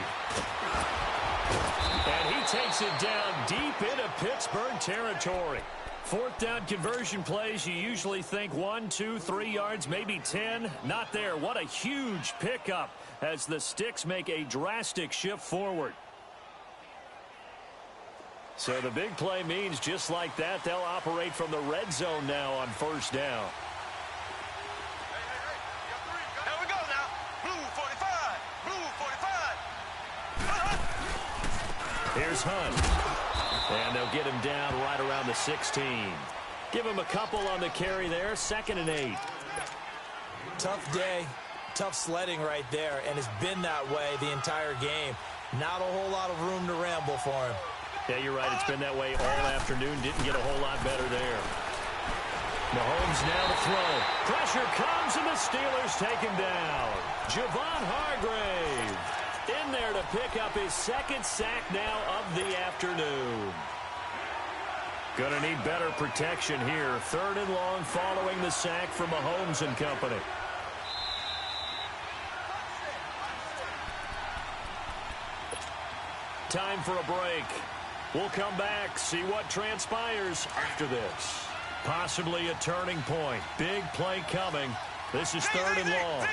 And he takes it down deep into Pittsburgh territory. 4th down conversion plays, you usually think 1, 2, 3 yards, maybe 10. Not there. What a huge pickup as the Sticks make a drastic shift forward. So the big play means just like that, they'll operate from the red zone now on 1st down.
Here we go now. Blue 45, blue 45.
Here's Hunt. And they'll get him down right around the 16. Give him a couple on the carry there. 2nd and 8.
Tough day, tough sledding right there, and it's been that way the entire game. Not a whole lot of room to ramble for him.
Yeah, you're right. It's been that way all afternoon. Didn't get a whole lot better there. Mahomes now to throw. Pressure comes, and the Steelers take him down. Javon Hargrave in there to pick up his 2nd sack now of the afternoon. Going to need better protection here. 3rd and long following the sack from Mahomes and company. Time for a break. We'll come back, see what transpires after this. Possibly a turning point. Big play coming. This is 3rd and long.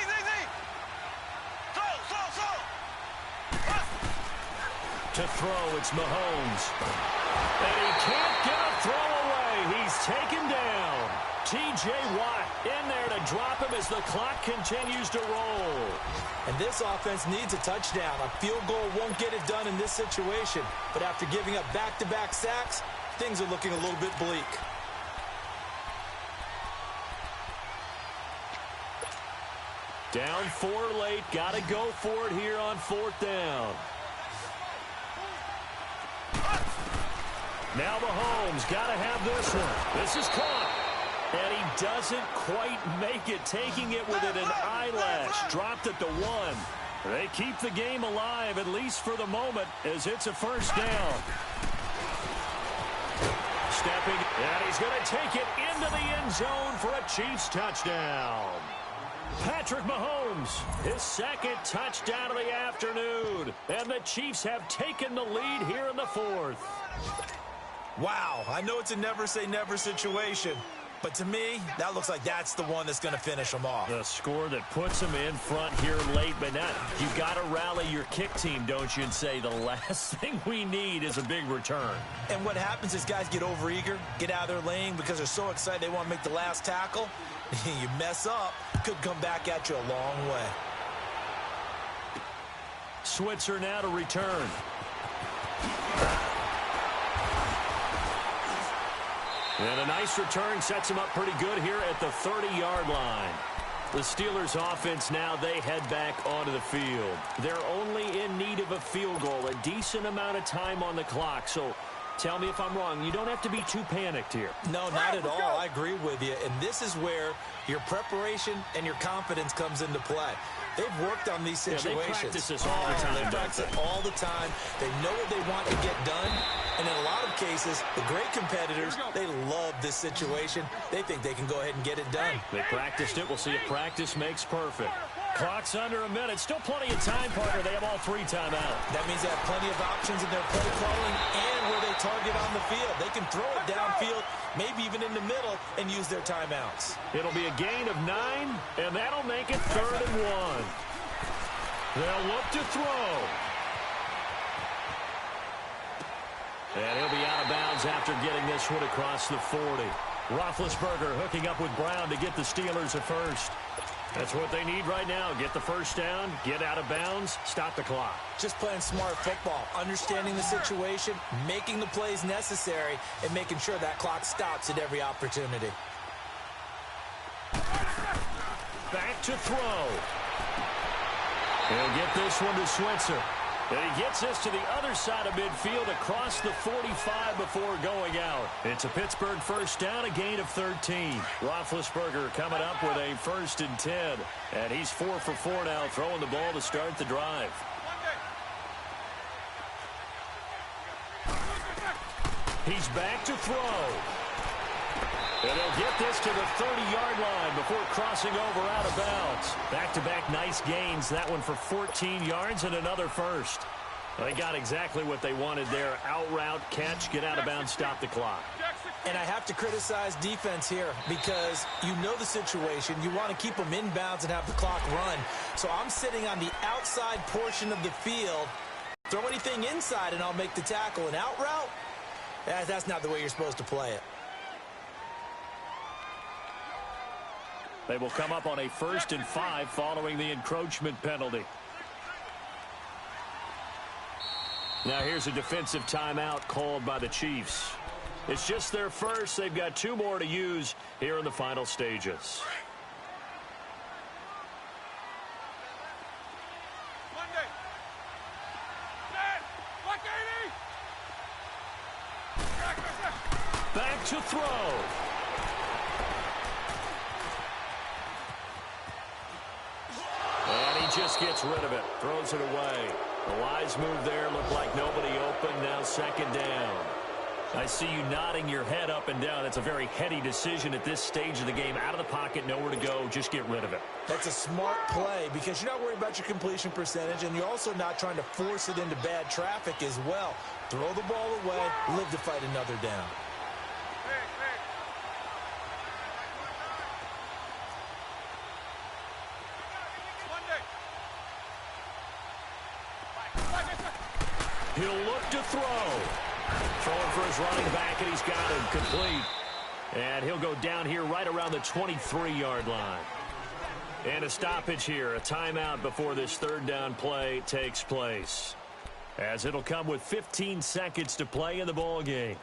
To throw, it's Mahomes. And he can't get a throw away. He's taken down. T.J. Watt in there to drop him as the clock continues to roll.
And this offense needs a touchdown. A field goal won't get it done in this situation. But after giving up back-to-back sacks, things are looking a little bit bleak.
Down 4 late. Got to go for it here on 4th down. Now Mahomes got to have this one. This is caught. And he doesn't quite make it, taking it within an eyelash. Dropped at the 1. They keep the game alive, at least for the moment, as it's a first down. Stepping, and he's going to take it into the end zone for a Chiefs touchdown. Patrick Mahomes, his second touchdown of the afternoon. And the Chiefs have taken the lead here in the 4th.
Wow, I know it's a never-say-never situation. But to me, that looks like that's the one that's going to finish them off.
The score that puts them in front here late, but not. You got to rally your kick team, don't you, and say the last thing we need is a big return.
And what happens is guys get overeager, get out of their lane because they're so excited they want to make the last tackle. You mess up, could come back at you a long way.
Switzer now to return. And a nice return sets him up pretty good here at the 30-yard line. The Steelers offense now, they head back onto the field. They're only in need of a field goal, a decent amount of time on the clock. So tell me if I'm wrong. You don't have to be too panicked here.
No, not at all. I agree with you. And this is where your preparation and your confidence comes into play. They've worked on these situations.
Yeah, they practice this all the time.
They practice it all the time. They know what they want to get done. And in a lot of cases, the great competitors, they love this situation. They think they can go ahead and get it done.
They practiced it. We'll see if practice makes perfect. Clock's under a minute. Still plenty of time, partner. They have all 3 timeouts.
That means they have plenty of options in their play calling and where they target on the field. They can throw it downfield, maybe even in the middle, and use their timeouts.
It'll be a gain of 9, and that'll make it 3rd and 1. They'll look to throw. And he'll be out of bounds after getting this one across the 40. Roethlisberger hooking up with Brown to get the Steelers a first. That's what they need right now. Get the first down, get out of bounds, stop the clock.
Just playing smart football, understanding the situation, making the plays necessary, and making sure that clock stops at every opportunity.
Back to throw. He'll get this one to Switzer. And he gets this to the other side of midfield across the 45 before going out. It's a Pittsburgh first down, a gain of 13. Roethlisberger coming up with a 1st and 10. And he's 4 for 4 now, throwing the ball to start the drive. He's back to throw. And he'll get this to the 30-yard line before crossing over out of bounds. Back-to-back nice gains. That one for 14 yards and another first. They got exactly what they wanted there. Out route, catch, get out of bounds, stop the clock.
And I have to criticize defense here because you know the situation. You want to keep them in bounds and have the clock run. So I'm sitting on the outside portion of the field. Throw anything inside and I'll make the tackle. An out route? That's not the way you're supposed to play it.
They will come up on a 1st and 5 following the encroachment penalty. Now here's a defensive timeout called by the Chiefs. It's just their first. They've got 2 more to use here in the final stages. Back to throw. And he just gets rid of it. Throws it away. The wise move there. Looked like nobody open. Now 2nd down. I see you nodding your head up and down. It's a very heady decision at this stage of the game. Out of the pocket, nowhere to go. Just get rid of it.
That's a smart play because you're not worried about your completion percentage, and you're also not trying to force it into bad traffic as well. Throw the ball away, live to fight another down.
He'll look to throw. Throwing for his running back, and he's got him complete. And he'll go down here right around the 23-yard line. And a stoppage here, a timeout before this third down play takes place, as it'll come with 15 seconds to play in the ball game.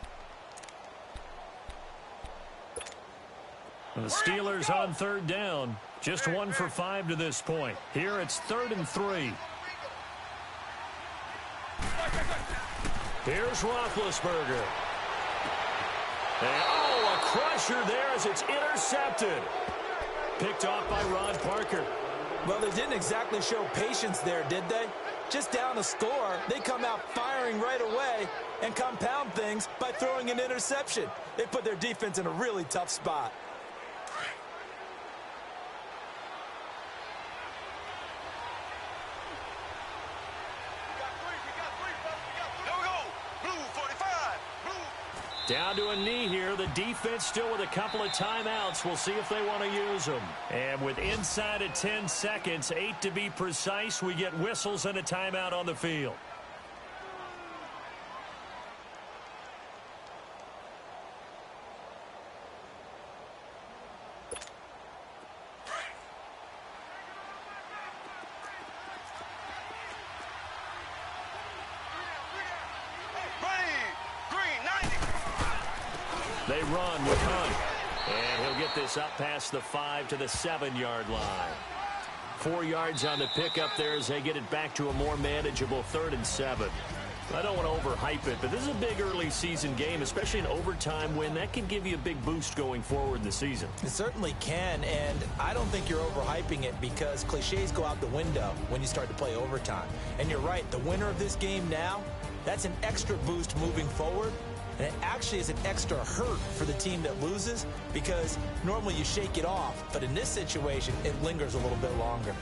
The Steelers on third down, just 1 for 5 to this point. Here it's 3rd and 3. Here's Roethlisberger. And, a crusher there as it's intercepted. Picked off by Ron Parker.
Well, they didn't exactly show patience there, did they? Just down a score, they come out firing right away and compound things by throwing an interception. They put their defense in a really tough spot.
Down to a knee here. The defense still with a couple of timeouts. We'll see if they want to use them. And with inside of 10 seconds, 8 to be precise, we get whistles and a timeout on the field. They run with Hunt. And he'll get this up past the 5 to the 7-yard line. 4 yards on the pickup there as they get it back to a more manageable 3rd and 7. I don't want to overhype it, but this is a big early season game, especially an overtime win. That can give you a big boost going forward in the season.
It certainly can, and I don't think you're overhyping it because cliches go out the window when you start to play overtime. And you're right, the winner of this game now, that's an extra boost moving forward. And it actually is an extra hurt for the team that loses because normally you shake it off. But in this situation, it lingers a little bit longer.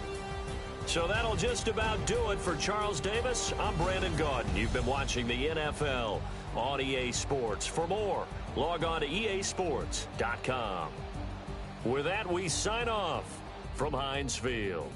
So that'll just about do it for Charles Davis. I'm Brandon Gaudin. You've been watching the NFL on EA Sports. For more, log on to easports.com. With that, we sign off from Heinz Field.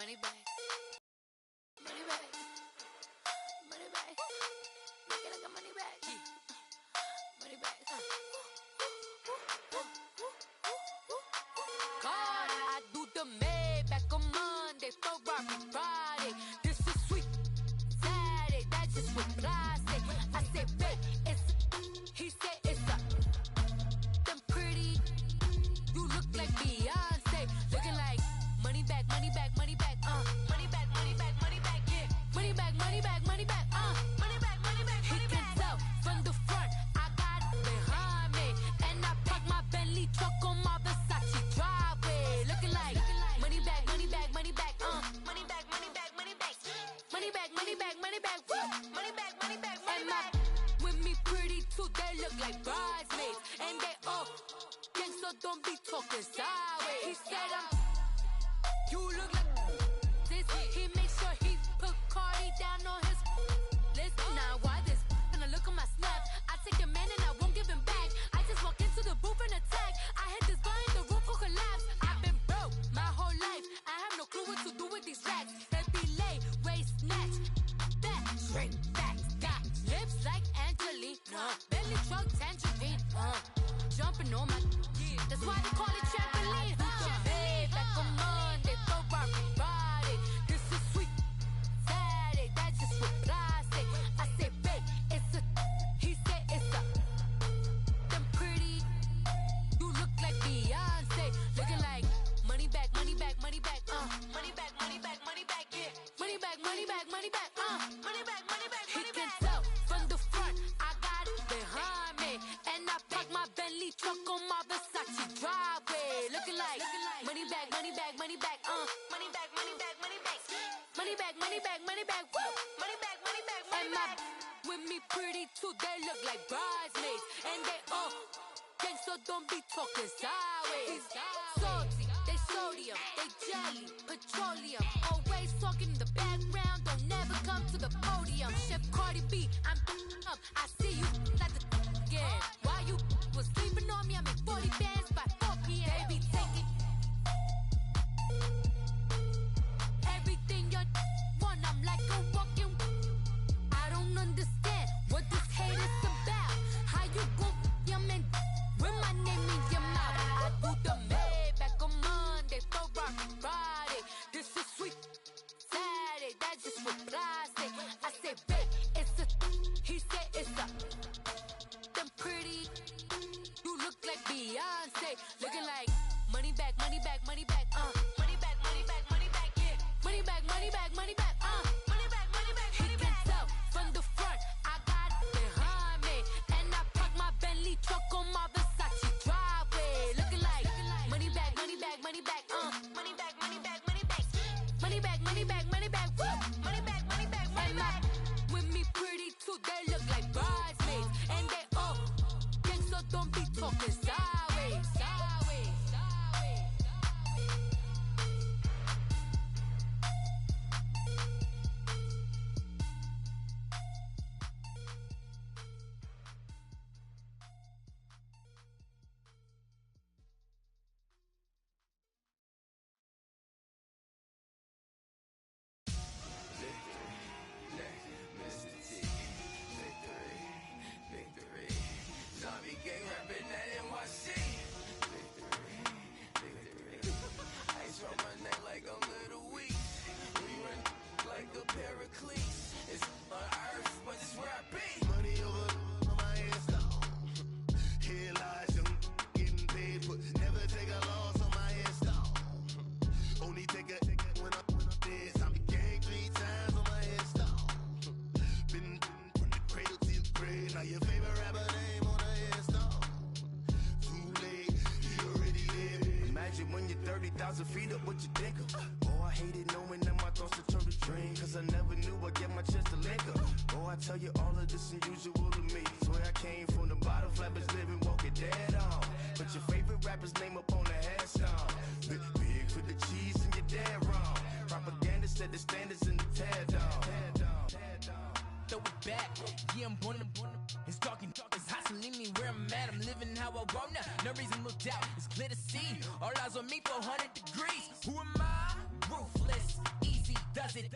money back, money back, money back. Make it like a money back, money back. God, I do the Maybach on Monday, Ferrari Friday. This is sweet Saturday, that's just what I say. I say, babe, it's he said it's a them pretty. You look like Beyonce, looking like money back, money back, money back, money back, money back, money back, yeah, money back, money back, money back, money back, money back, money back. He can tell from the front, I got it behind me, and I park my Bentley truck on my Versace driveway, looking like money back, money back, money back, money back, money back, money back, money back, money back, money back, money back, money back, money back. With me pretty too, they look like bridesmaids, and they all gang, so don't be talking sideways. He said you look like this. He make sure he put Cardi down on his list. Now why this? And I look at my snap. I take a man and I won't give him back. I just walk into the booth and attack. I hit this bar and the roof will collapse. I've been broke my whole life. I have no clue what to do with these racks. Heavy lay, waist snatch, back, straight back. Got lips like Angelina, belly truck tangerine. Jumping on my, that's why they call it trampoline. Back on Monday, Ferrari Friday. This is sweet Saturday, that's just what I say. I say, babe, it's a, he said it's a, them pretty. You look like Beyonce, looking like money back, money back, money back, money back, money back, money back, yeah, money back, money back, money back, money back, money back. He can tell from the front, I got it behind me, and I park my Bentley truck on my Versace driveway, looking like money back, money back, money back, money back, money back, money back, money back, money back, money back, money back, money back, money back. With me pretty too, they look like bridesmaids, and they all gang, so don't be talking sideways. Salty, they sodium, they jelly, petroleum. Always talking in the background, don't never come to the podium. Chef Cardi B, I'm up. I see you like the again. While you was sleeping on me, I made 40 bands by 4 p.m. Baby, take it. Everything you want, I'm like a walking. I don't understand what this hate is about. How you go, your man, with my name in your mouth. I do the Maybach on Monday, Ferrari Friday. This is sweet Saturday, that's just what I say. I say, babe, it's a, he said it's a, them pretty. You look like Beyonce, looking like money back, money back, money back, money back, money back, money back, yeah, money back, money back, money back, money back, money back, money back. He can tell from the front, I got it behind me, and I park my Bentley truck on my Versace driveway, looking like money back, money back, money back, money back, money back, money back, money back, money back, money back, money back, money back, money back. With me pretty too, they look like bridesmaids, and they all gang, so don't be talking sideways, sideways, sideways.
Zombie gang rapping that NYC. Ice on my neck like I'm Little Weak. We run like a Pericles. It's on earth, but it's where I be.
Money over on my hands down. Here lies young getting paid for. Never take a loss on my hands down. Only take a when I'm dead. Zombie gang 3 times on my hands down. Been from the cradle to the grave. Now your favorite rapper name on the hands down. Too late, you already live.
Imagine when you're 30,000 feet up, what you think of? Oh, I hated knowing that my thoughts would turn to dream. Cause I never knew I'd get my chance to link up. Oh, I tell you all of this unusual to me. Swear I came from the bottom, flappers living, walking dead on. Put your favorite rapper's name up on the headstone. Big for the cheese and you're dead wrong. Propaganda set the standards in the tear down.
Throw it back, yeah, I'm born. It's talking, it's hustling me where I'm at. I'm living how I want now. No reason to look out, it's clear to see. All eyes on me, 400 degrees. Who am I? Ruthless. does it.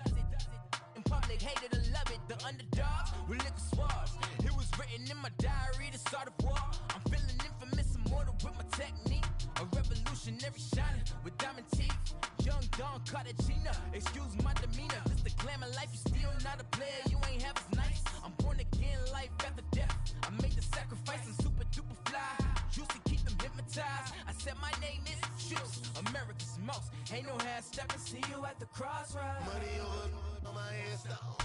In public, hated or love it. The underdogs with liquor swabs. It was written in my diary to start a war. I'm feeling infamous, immortal with my technique. A revolutionary shining with diamond teeth. Young Don Cartagena, excuse my demeanor. This the glamour life, you still not a player. You ain't half as nice. I'm born again, life after death. I made the sacrifice, I'm super duper fly. Used to keep them hypnotized. I said my name is Juice, America's most. Ain't no half stepping. See you at the crossroads.
Money over on my headstone.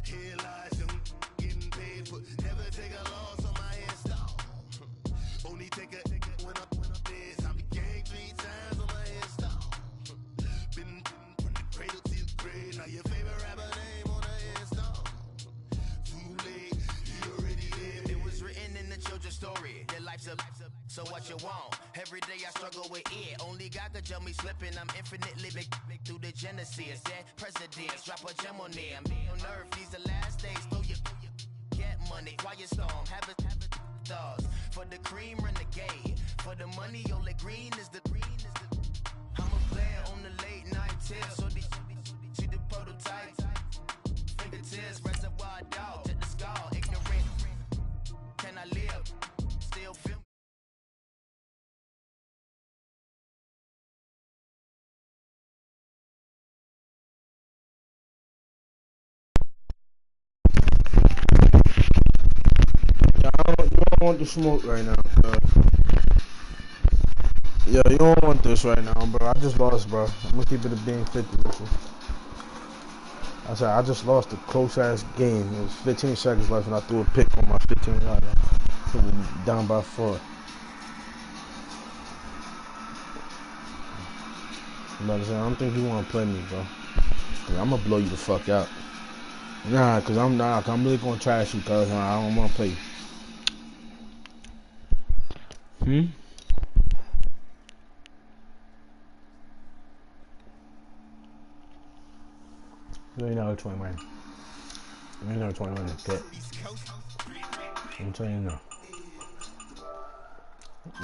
Here lies them getting paid for. Never take a loss on my headstone. Only take a when I'm dead. I be gang 3 times on my headstone. Been from the cradle to the grave. Now your favorite rapper name on the headstone. Too late, he already lived. It was written in the children's story. Their life's a so what you want? Every day I struggle with it. Only God could tell me slipping. I'm infinitely big through the genesis. Dead presidents, drop a gem on them. On earth, these the last days. Throw your get money, quiet storm. Have a thoughts for the cream renegade. For the money, only green is the. I'm a player on the late night tip. So see the prototype. Fingertips, reservoir dog to the skull. Ignorant. Can I live? Still feel.
You don't want the smoke right now, bro. Yeah, you don't want this right now, bro. I just lost, bro. I'm gonna keep it a being 50 with you. I said I just lost a close ass game. It was 15 seconds left, and I threw a pick on my 15-yarder. Down by 4. But I don't think you want to play me, bro. I'm gonna blow you the fuck out. Nah, cause I'm really gonna trash you, cause I don't wanna play you. You ain't never 20 money. You ain't never 20 money, kid. I'm telling you now.